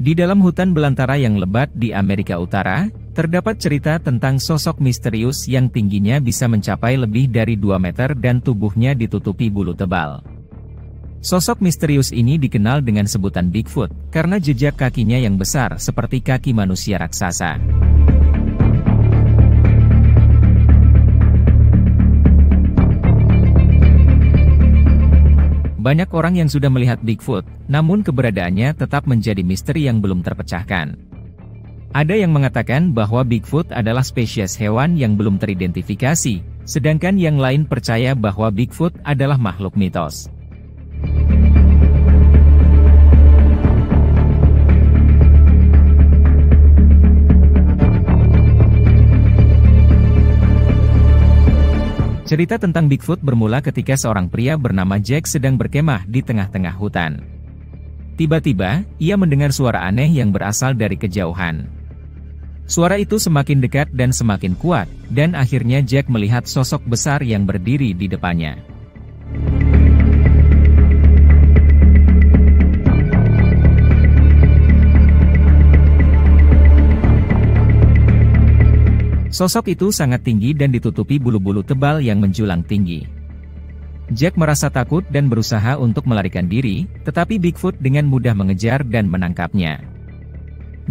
Di dalam hutan belantara yang lebat di Amerika Utara, terdapat cerita tentang sosok misterius yang tingginya bisa mencapai lebih dari 2 meter dan tubuhnya ditutupi bulu tebal. Sosok misterius ini dikenal dengan sebutan Bigfoot, karena jejak kakinya yang besar seperti kaki manusia raksasa. Banyak orang yang sudah melihat Bigfoot, namun keberadaannya tetap menjadi misteri yang belum terpecahkan. Ada yang mengatakan bahwa Bigfoot adalah spesies hewan yang belum teridentifikasi, sedangkan yang lain percaya bahwa Bigfoot adalah makhluk mitos. Cerita tentang Bigfoot bermula ketika seorang pria bernama Jack sedang berkemah di tengah-tengah hutan. Tiba-tiba, ia mendengar suara aneh yang berasal dari kejauhan. Suara itu semakin dekat dan semakin kuat, dan akhirnya Jack melihat sosok besar yang berdiri di depannya. Sosok itu sangat tinggi dan ditutupi bulu-bulu tebal yang menjulang tinggi. Jack merasa takut dan berusaha untuk melarikan diri, tetapi Bigfoot dengan mudah mengejar dan menangkapnya.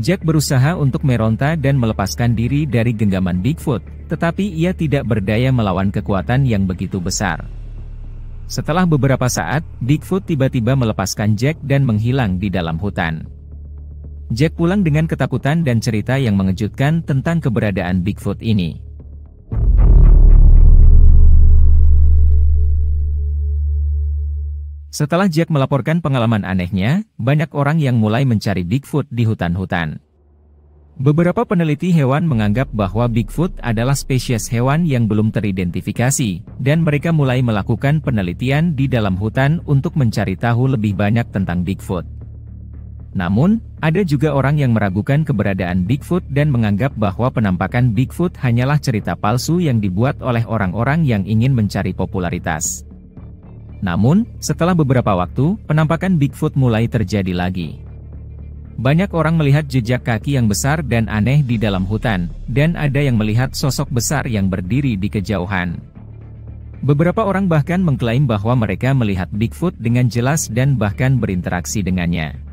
Jack berusaha untuk meronta dan melepaskan diri dari genggaman Bigfoot, tetapi ia tidak berdaya melawan kekuatan yang begitu besar. Setelah beberapa saat, Bigfoot tiba-tiba melepaskan Jack dan menghilang di dalam hutan. Jack pulang dengan ketakutan dan cerita yang mengejutkan tentang keberadaan Bigfoot ini. Setelah Jack melaporkan pengalaman anehnya, banyak orang yang mulai mencari Bigfoot di hutan-hutan. Beberapa peneliti hewan menganggap bahwa Bigfoot adalah spesies hewan yang belum teridentifikasi, dan mereka mulai melakukan penelitian di dalam hutan untuk mencari tahu lebih banyak tentang Bigfoot. Namun, ada juga orang yang meragukan keberadaan Bigfoot dan menganggap bahwa penampakan Bigfoot hanyalah cerita palsu yang dibuat oleh orang-orang yang ingin mencari popularitas. Namun, setelah beberapa waktu, penampakan Bigfoot mulai terjadi lagi. Banyak orang melihat jejak kaki yang besar dan aneh di dalam hutan, dan ada yang melihat sosok besar yang berdiri di kejauhan. Beberapa orang bahkan mengklaim bahwa mereka melihat Bigfoot dengan jelas dan bahkan berinteraksi dengannya.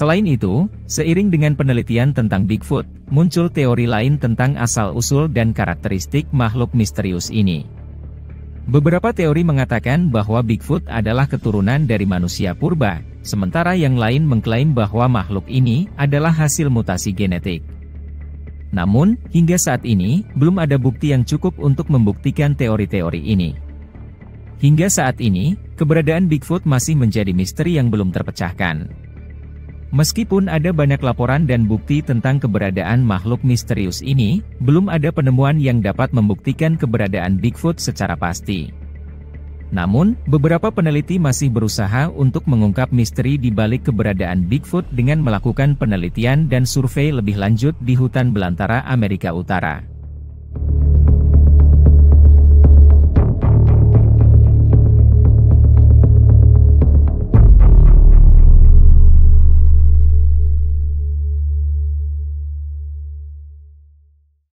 Selain itu, seiring dengan penelitian tentang Bigfoot, muncul teori lain tentang asal-usul dan karakteristik makhluk misterius ini. Beberapa teori mengatakan bahwa Bigfoot adalah keturunan dari manusia purba, sementara yang lain mengklaim bahwa makhluk ini adalah hasil mutasi genetik. Namun, hingga saat ini, belum ada bukti yang cukup untuk membuktikan teori-teori ini. Hingga saat ini, keberadaan Bigfoot masih menjadi misteri yang belum terpecahkan. Meskipun ada banyak laporan dan bukti tentang keberadaan makhluk misterius ini, belum ada penemuan yang dapat membuktikan keberadaan Bigfoot secara pasti. Namun, beberapa peneliti masih berusaha untuk mengungkap misteri di balik keberadaan Bigfoot dengan melakukan penelitian dan survei lebih lanjut di hutan belantara Amerika Utara.